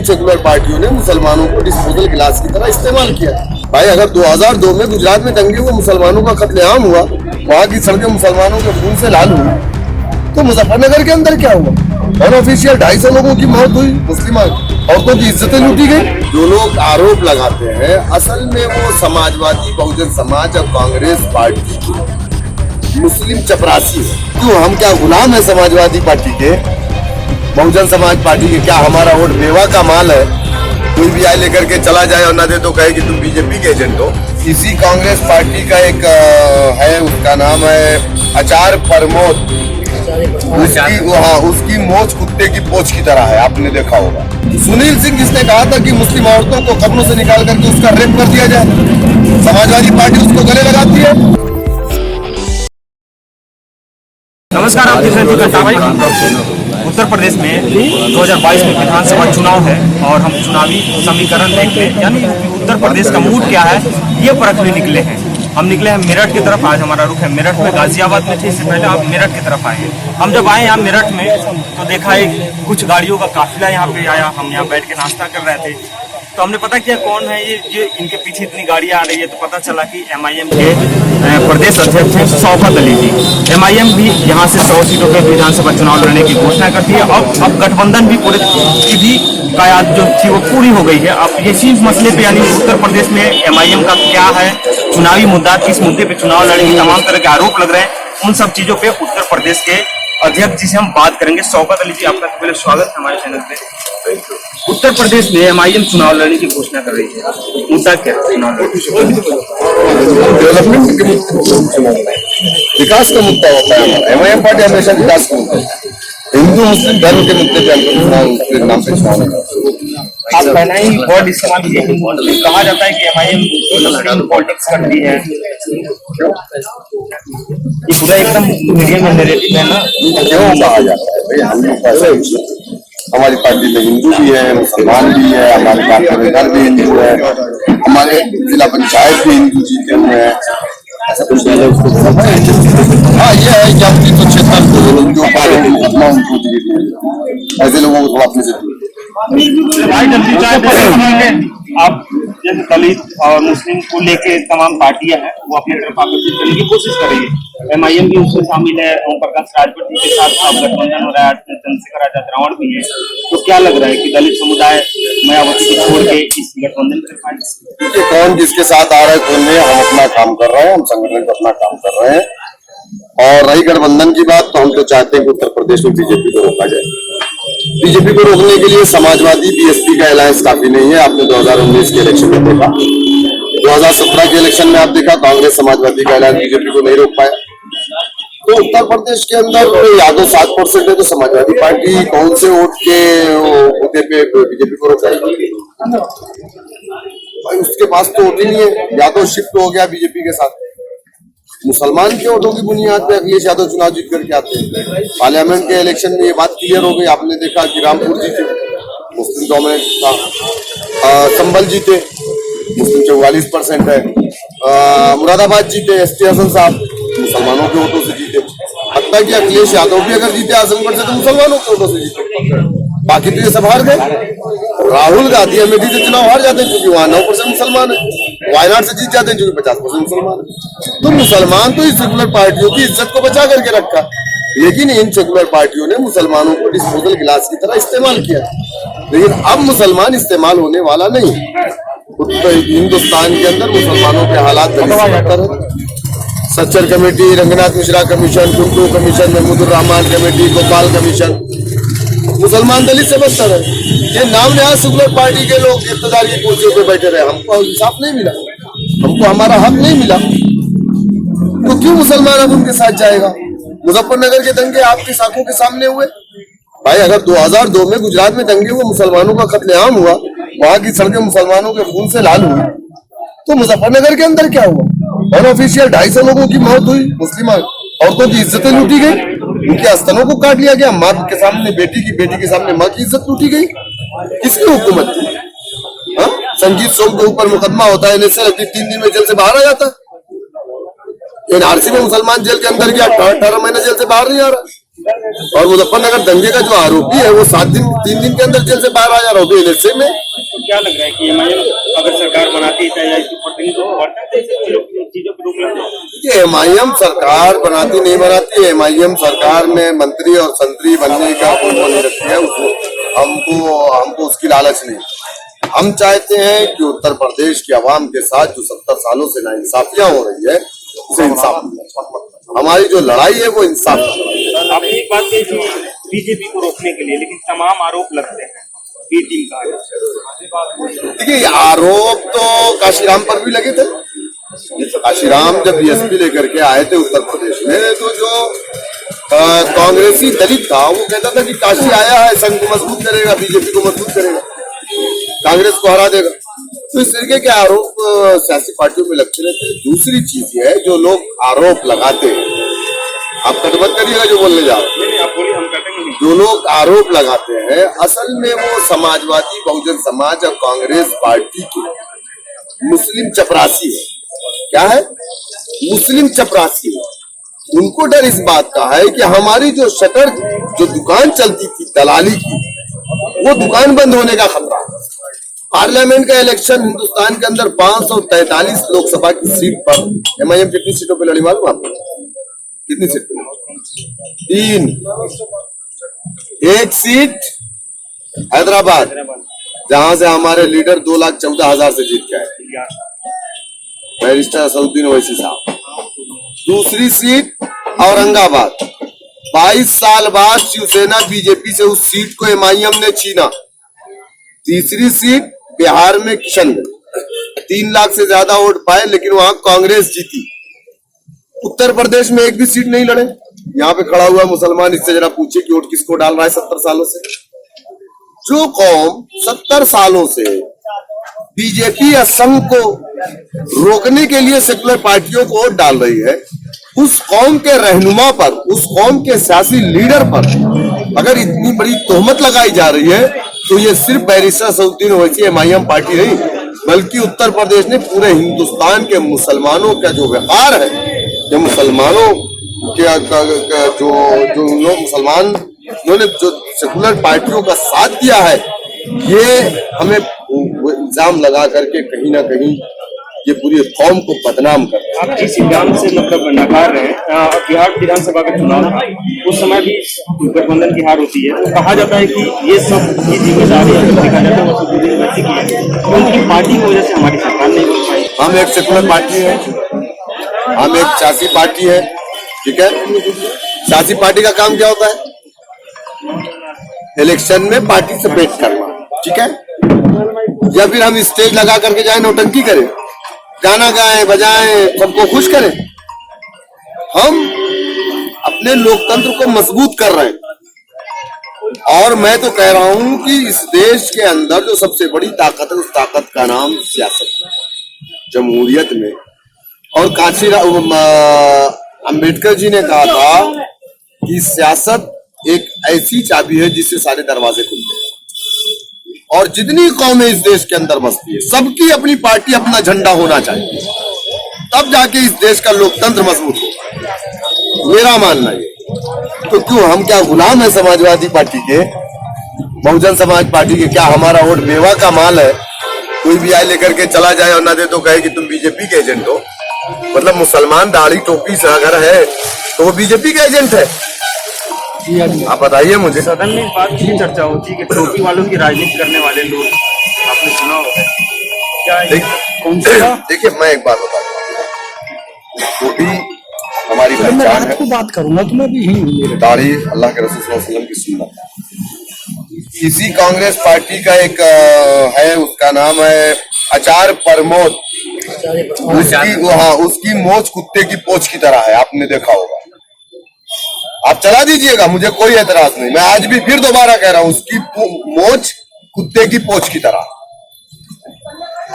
Secular पार्टियों ने मुसलमानों को डिस्पोजल गिलास की तरह इस्तेमाल किया। भाई अगर 2002 में गुजरात में दंगे हुए मुसलमानों का कत्लेआम हुआ, वहाँ की सड़कें मुसलमानों के खून से लाल हुई, तो मुजफ्फरनगर के अंदर क्या हुआ? अनऑफिशियल 250 लोगों की मौत हुई, मुस्लिम औरतों की इज्जतें लूटी गई। जो लोग आरोप लगाते हैं असल में वो समाजवादी, बहुजन समाज और कांग्रेस पार्टी की मुस्लिम चपरासी है। क्यों, हम क्या गुलाम है समाजवादी पार्टी के, बहुजन समाज पार्टी के? क्या हमारा वोट बेवा का माल है? कोई भी आए लेकर के चला जाए और ना दे तो कहे कि तुम बीजेपी के एजेंट हो। इसी कांग्रेस पार्टी का एक है, उसका नाम है आचार प्रमोद, उसकी मोच कुत्ते की पोछ की तरह है, आपने देखा होगा। सुनील सिंह जिसने कहा था कि मुस्लिम औरतों को कब्रों से निकाल करके उसका रेप कर दिया जाए, समाजवादी पार्टी उसको गले लगाती है। नमस्कार, आप देख रहे हैं घंटा भाई। उत्तर प्रदेश में 2022 में विधानसभा चुनाव है और हम चुनावी समीकरण देखने, यानी उत्तर प्रदेश का मूड क्या है ये परखने निकले हैं। हम निकले हैं मेरठ की तरफ। आज हमारा रुख है मेरठ में। गाजियाबाद में थे, इससे पहले आप मेरठ की तरफ आए हैं। हम जब आए यहाँ मेरठ में तो देखा एक कुछ गाड़ियों का काफिला यहाँ पे आया। हम यहाँ बैठ के नाश्ता कर रहे थे तो हमने पता किया कौन है ये इनके पीछे इतनी गाड़ियाँ आ रही है, तो पता चला कि MIM के प्रदेश अध्यक्ष हैं शौकत अली जी। MIM भी यहाँ से 100 सीटों पर विधानसभा चुनाव लड़ने की घोषणा करती है। अब गठबंधन भी पूरे की भी कयाद जो थी वो पूरी हो गई है। अब ये चीज मसले पे, यानी उत्तर प्रदेश में MIM का क्या है चुनावी मुद्दा, किस मुद्दे पे चुनाव लड़ेंगे, तमाम तरह के आरोप लग रहे हैं, उन सब चीजों पे उत्तर प्रदेश के अध्यक्ष जी से हम बात करेंगे। शौकत अली जी, आपका पहले स्वागत है हमारे चैनल पे। उत्तर प्रदेश में MIM चुनाव लड़ने की घोषणा कर रही है, मुद्दा क्या है चुनाव लड़ने? डेवलपमेंट के मुद्दे, विकास का मुद्दा होता है हमारा। MIM पार्टी हमेशा विकास का मुद्दा है। हिंदू मुस्लिम धर्म के मुद्दे पे हम नाम पे चुनाव आप पहले ही वर्ड इस्तेमाल किए, कहा जाता है कि MIM पॉलिटिक्स कर दी है। ये पूरा एकदम मीडिया में नैरेटिव है ना, क्यों कहा जाता है? भाई हम लोग ऐसे, हमारी पार्टी में हिंदू भी है, मुसलमान भी है, हमारे पार्टी में घर भी हिंदू है, हमारे जिला पंचायत भी हिंदू जीते हुए हैं। ऐसा कुछ नहीं है उसको। हाँ, ये है कि अपनी तो क्षेत्र को जो अपना उनको ऐसे लोगों को थोड़ा अपने से आप जैसे दलित और मुस्लिम को लेके तमाम पार्टियां हैं वो अपनी तरफ आकर्षित करने की कोशिश कर रही है। MIM भी उसमें शामिल है, ओम प्रकाश राजपूत के साथ गठबंधन हो रहा है, चंद्रशेखर आजाद रावण भी है। तो क्या लग रहा है कि दलित समुदाय मायावती को छोड़ के इस गठबंधन कर पाएगा? कौन किसके साथ आ रहा है कौन नहीं, हम अपना काम कर रहे हैं, हम संगठन का अपना काम कर रहे हैं। और रही गठबंधन की बात, तो हम तो चाहते हैं कि उत्तर प्रदेश में बीजेपी को रोका जाए। बीजेपी को रोकने के लिए समाजवादी BSP का अलायंस काफी नहीं है। आपने 2019 के इलेक्शन में देखा, 2017 के इलेक्शन में आप देखा, कांग्रेस समाजवादी का अलायंस बीजेपी को नहीं रोक पाया। तो उत्तर प्रदेश के अंदर यादव 7% है, तो समाजवादी पार्टी कौन से वोट के मुद्दे पे बीजेपी को रोकाएगी? भाई उसके पास तो वोट ही नहीं है। यादव शिफ्ट हो गया बीजेपी के साथ। मुसलमान के वोटों की बुनियाद पे अखिलेश यादव चुनाव जीत करके आते हैं। पार्लियामेंट के इलेक्शन में ये बात क्लियर हो गई। आपने देखा कि रामपुर जीते, मुस्लिम डोमिनेट था। संभल जीते, मुस्लिम 44% है। मुरादाबाद जीते ST हसन साहब, मुसलमानों के वोटों से जीते। हत्या कि अखिलेश यादव भी अगर जीते आजमगढ़ से तो मुसलमानों के वोटों से जीते। बाकी तो ये सब हार गए। राहुल गांधी अमेठी से चुनाव हार जाते हैं क्योंकि वहां 9% मुसलमान है। वायनाड से जीत जाते हैं क्योंकि 50% मुसलमान है। तो मुसलमान तो इस सेकुलर पार्टियों की इज्जत को बचा करके रखा, लेकिन इन सेकुलर पार्टियों ने मुसलमानों को डिस्पोजल गिलास की तरह इस्तेमाल किया। लेकिन अब मुसलमान इस्तेमाल होने वाला नहीं। हिंदुस्तान के अंदर मुसलमानों के हालात बेहतर है। Sachar committee, Ranganath Mishra commission, Tuntu commission, Mahmoodur Rahman committee, Gopal commission, मुसलमान दलित से बदतर है। ये नाम नया सेकुलर पार्टी के लोग इक़्तिदार की कुर्सियों पे बैठे रहे, हमको इंसाफ नहीं मिला, हमको हमारा हक नहीं मिला, तो क्यों मुसलमान अब उनके साथ जाएगा? मुजफ्फरनगर के दंगे आपकी आंखों के सामने हुए। भाई अगर 2002 में गुजरात में दंगे हुए, मुसलमानों का कत्लेआम हुआ, वहां की सड़कें मुसलमानों के खून से लाल हुई, तो मुजफ्फरनगर के अंदर क्या हुआ? अनऑफिशियल 250 लोगों की मौत हुई, मुस्लिम औरतों की इज्जतें लूटी गई, उनके आस्थानों को काट लिया गया, माँ के सामने बेटी के सामने माँ की इज्जत लूटी गई। किसकी हुकूमत थी? संगीत सोम के ऊपर मुकदमा होता है, 3 दिन में जेल से बाहर आ जाता है। NRC में मुसलमान जेल के अंदर गया, 18 महीने जेल से बाहर नहीं आ रहा। और मुजफ्फरनगर दंगे का जो आरोपी है वो 3 दिन के अंदर जेल से बाहर आ जा रहा है एनएसए में। तो क्या लग रहा है कि एमआईएम अगर सरकार बनाती है या इसकी चीजों को रोक लेते हैं? देखिए, एमआईएम सरकार बनाती नहीं बनाती है, एमआईएम सरकार में मंत्री और संतरी बनने का कोई नहीं रखती है, उसको हमको उसकी लालच नहीं। हम चाहते हैं कि उत्तर प्रदेश की आवाम के साथ जो 70 सालों से नाइंसाफियां हो रही है उसे इंसाफ मिले। हमारी जो लड़ाई है वो इंसाफ की। आपने एक बात कही थी बीजेपी को रोकने के लिए, लेकिन तमाम आरोप लगते हैं बी टीम का। देखिए, आरोप तो काशीराम पर भी लगे थे। काशीराम जब बीएसपी लेकर के आए थे उत्तर प्रदेश में, तो जो कांग्रेसी दलित था वो कहता था कि काशी आया है, संघ को मजबूत करेगा, बीजेपी को मजबूत करेगा, कांग्रेस को हरा देगा। तो इस तरीके के आरोप सियासी पार्टियों में लगते रहते हैं। दूसरी चीज है, जो लोग आरोप लगाते हैं, आप कट मत करिएगा जो बोलने जा रहे हैं, जो लोग आरोप लगाते हैं असल में वो समाजवादी बहुजन समाज और कांग्रेस पार्टी की मुस्लिम चपरासी है। क्या है? मुस्लिम चपरासी है। उनको डर इस बात का है कि हमारी जो शटर जो दुकान चलती थी दलाली की, वो दुकान बंद होने का खतरा है। पार्लियामेंट का इलेक्शन हिंदुस्तान के अंदर 543 लोकसभा की सीट पर एमआईएम कितनी सीटों पे लड़ी मालूम आपको? कितनी सीट पे? 3। एक सीट हैदराबाद, जहां से हमारे लीडर 2,14,000 से जीत के आए, बैरिस्टर असदुद्दीन ओवैसी साहब। दूसरी सीट औरंगाबाद, 22 साल बाद शिवसेना बीजेपी से उस सीट को एमआईएम ने छीना। तीसरी सीट बिहार में किशनगंज, 3 लाख से ज्यादा वोट पाए, लेकिन वहां कांग्रेस जीती। उत्तर प्रदेश में एक भी सीट नहीं लड़े। यहाँ पे खड़ा हुआ मुसलमान, इससे जरा पूछे कि वोट किसको डाल रहा है 70 सालों से। जो कौम 70 सालों से बीजेपी या संघ को रोकने के लिए सेकुलर पार्टियों को वोट डाल रही है, उस कौम के रहनुमा पर, उस कौम के सियासी लीडर पर अगर इतनी बड़ी तोहमत लगाई जा रही है, तो ये सिर्फ barrister Asaduddin Owaisi MIM party नहीं, बल्कि उत्तर प्रदेश ने पूरे हिंदुस्तान के मुसलमानों का जो व्यवहार है, ये मुसलमानों के जो लोग मुसलमान उन्होंने जो सेकुलर पार्टियों का साथ दिया है, ये हमें इल्जाम लगा करके कहीं ना कहीं ये पूरी कौम को बदनाम कर रहे हैं। आप जिस इल्जाम से मतलब नकार रहे हैं, बिहार विधानसभा का चुनाव उस समय भी गठबंधन की हार होती है, तो कहा जाता है कि ये सब की जिम्मेदारी देखा जाता है तो उनकी पार्टी की वजह से हमारी सरकार नहीं बन पाई। हम एक सेकुलर पार्टी है, हम एक सियासी पार्टी है, ठीक है। सियासी पार्टी का काम क्या होता है? इलेक्शन में पार्टी से भेंट करना, ठीक है। या फिर हम स्टेज लगा करके जाए नौटंकी करें, गाना गाएं बजाएं, सबको खुश करें? हम अपने लोकतंत्र को मजबूत कर रहे हैं। और मैं तो कह रहा हूं कि इस देश के अंदर जो सबसे बड़ी ताकत है, उस ताकत का नाम सियासत है। जमहूरियत में और अंबेडकर जी ने कहा था कि सियासत एक ऐसी चाबी है जिससे सारे दरवाजे खुलते हैं। और जितनी कौमें इस देश के अंदर बसती है, सबकी अपनी पार्टी, अपना झंडा होना चाहिए, तब जाके इस देश का लोकतंत्र मजबूत होगा, मेरा मानना है। तो क्यों हम क्या गुलाम है समाजवादी पार्टी के, बहुजन समाज पार्टी के? क्या हमारा वोट मेवा का माल है? कोई भी आए लेकर के चला जाए और ना दे तो कहे कि तुम बीजेपी के एजेंट हो। मतलब मुसलमान दाढ़ी टोपी से अगर है तो वो बीजेपी का एजेंट है? आप बताइए मुझे। सदन में बात की चर्चा होती है कि टोपी वालों की राजनीति करने वाले लोग, आपने सुना होगा क्या? देखिए, मैं एक बात बताता हूँ, टोपी हमारी पहचान है। बात करूंगा तो मैं भी दाढ़ी अल्लाह के रसूल सल्लल्लाहु अलैहि वसल्लम की सुन्नत। इसी कांग्रेस पार्टी का एक है, उसका नाम है अचार प्रमोद। उसकी मोच कुत्ते की पोछ की तरह है, आपने देखा होगा। आप चला दीजिएगा, मुझे कोई एतराज नहीं। मैं आज भी फिर दोबारा कह रहा हूं, उसकी मोच कुत्ते की पोछ की तरह।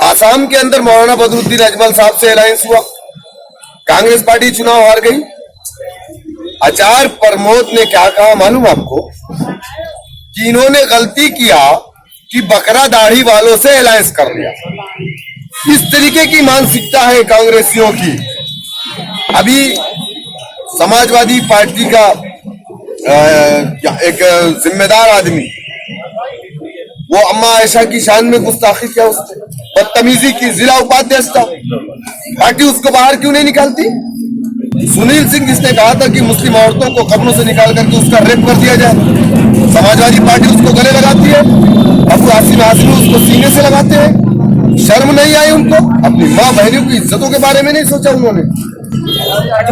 आसाम के अंदर मौलाना बदरुद्दीन अजमल साहब से अलायंस हुआ, कांग्रेस पार्टी चुनाव हार गई। अचार प्रमोद ने क्या कहा मालूम आपको? कि इन्होंने गलती किया कि बकरा दाढ़ी वालों से अलायंस कर लिया। इस तरीके की मानसिकता है कांग्रेसियों की। अभी समाजवादी पार्टी का एक जिम्मेदार आदमी, वो अम्मा आयशा की शान में गुस्ताखी किया, उसने बदतमीजी की, जिला उपाध्यक्ष था, पार्टी उसको बाहर क्यों नहीं निकालती? सुनील सिंह जिसने कहा था कि मुस्लिम औरतों को कब्रों से निकाल करके उसका रेप कर दिया जाए, समाजवादी पार्टी उसको गले लगाती है, अबू आसिम आजमी उसको सीने से लगाते हैं। शर्म नहीं आई उनको? अपनी माँ बहनों की इज्जतों के बारे में नहीं सोचा उन्होंने?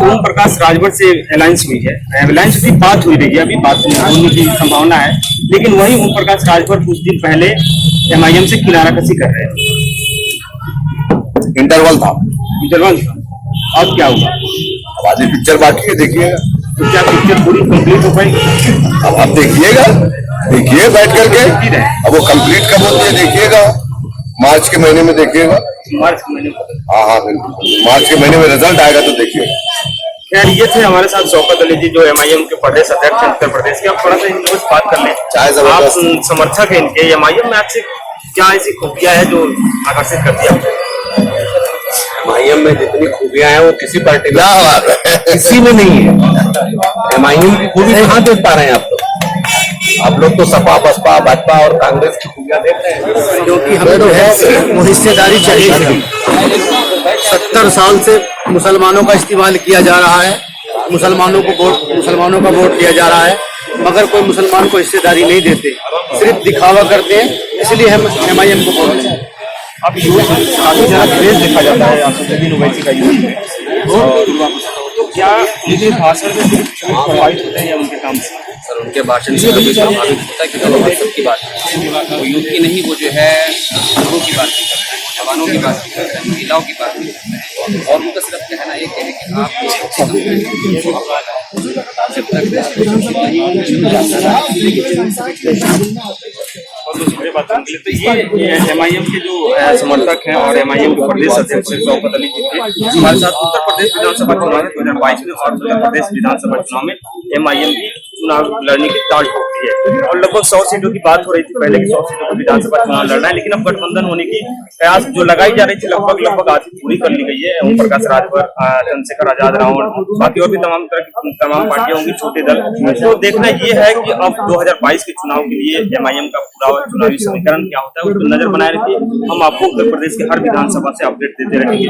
ओम प्रकाश राजभर से अलायंस हुई है, अलायंस की बात हुई रही है, अभी बात होने की संभावना है, लेकिन वही ओम प्रकाश राजभर कुछ दिन पहले एमआईएम से किनारा कसी कर रहे हैं। इंटरवल था, अब क्या हुआ? अब आधी पिक्चर बाकी है, देखिएगा। तो क्या पिक्चर पूरी कंप्लीट हो पाएगी? अब देखिएगा, देखिए बैठ करके, अब वो कंप्लीट कब होती है देखिएगा, मार्च के महीने में देखिएगा। मार्च के महीने में? हाँ बिल्कुल, मार्च के महीने में रिजल्ट आएगा तो देखिएगा। खैर, ये थे हमारे साथ शौकत अली जी, जो एमआईएम के प्रदेश अध्यक्ष हैं उत्तर प्रदेश के। अब थोड़ा सा इनकी कुछ बात कर लें। आप समर्थक हैं इनके, एमआईएम में आपसे क्या ऐसी खूबियां है जो आकर्षित करती है? एमआईएम में जितनी खूबियां हैं वो किसी पार्टी में किसी में नहीं है। एमआईएम की खूबी कहाँ देख पा रहे हैं आप लोग तो सपा बसपा भाजपा और कांग्रेस की खूबियां देख रहे हैं, क्योंकि हमें जो है वो हिस्सेदारी चाहिए। 70 साल से मुसलमानों का इस्तेमाल किया जा रहा है, मुसलमानों का वोट दिया जा रहा है, मगर कोई मुसलमान को हिस्सेदारी नहीं देते, सिर्फ दिखावा करते हैं, इसलिए हम एमआईएम को वोट देते हैं। अब यूथ काफी ज्यादा क्रेज देखा जाता है असदुद्दीन ओवैसी का यूथ में, तो क्या उनके भाषण में प्रभावित होते हैं या उनके काम से? सर उनके भाषण से कभी प्रभावित होता है कि सबकी बात वो यूथ की नहीं, वो जो है लोगों की बात भी करते हैं, जवानों की बात भी करते हैं, महिलाओं की बात भी करते हैं, और उनका सिर्फ कहना एक है कि आप जब तक तो ये एमआईएम के जो समर्थक हैं और एमआईएम के प्रदेश अध्यक्ष शौकत अली जी थे, हमारे साथ उत्तर प्रदेश विधानसभा चुनाव 2022 में और उत्तर प्रदेश विधानसभा चुनाव में एमआईएम की चुनाव लड़ने की ताड़ ठोकती है, और लगभग 100 सीटों की बात हो रही थी पहले की, 100 सीटों को विधानसभा चुनाव लड़ना है, लेकिन अब गठबंधन होने की प्रयास जो लगाई जा रही थी लगभग आधी पूरी कर ली गई है। ओम प्रकाश राजभर, चंद्रशेखर आजाद, रावण, बाकी और भी तमाम पार्टियां होंगी, छोटे दल। तो देखना ये है कि अब 2022 के चुनाव के लिए एमआईएम का पूरा चुनावी समीकरण क्या होता है, उस पर नजर बनाए रखिए। हम आपको उत्तर प्रदेश के हर विधानसभा से अपडेट देते रहेंगे।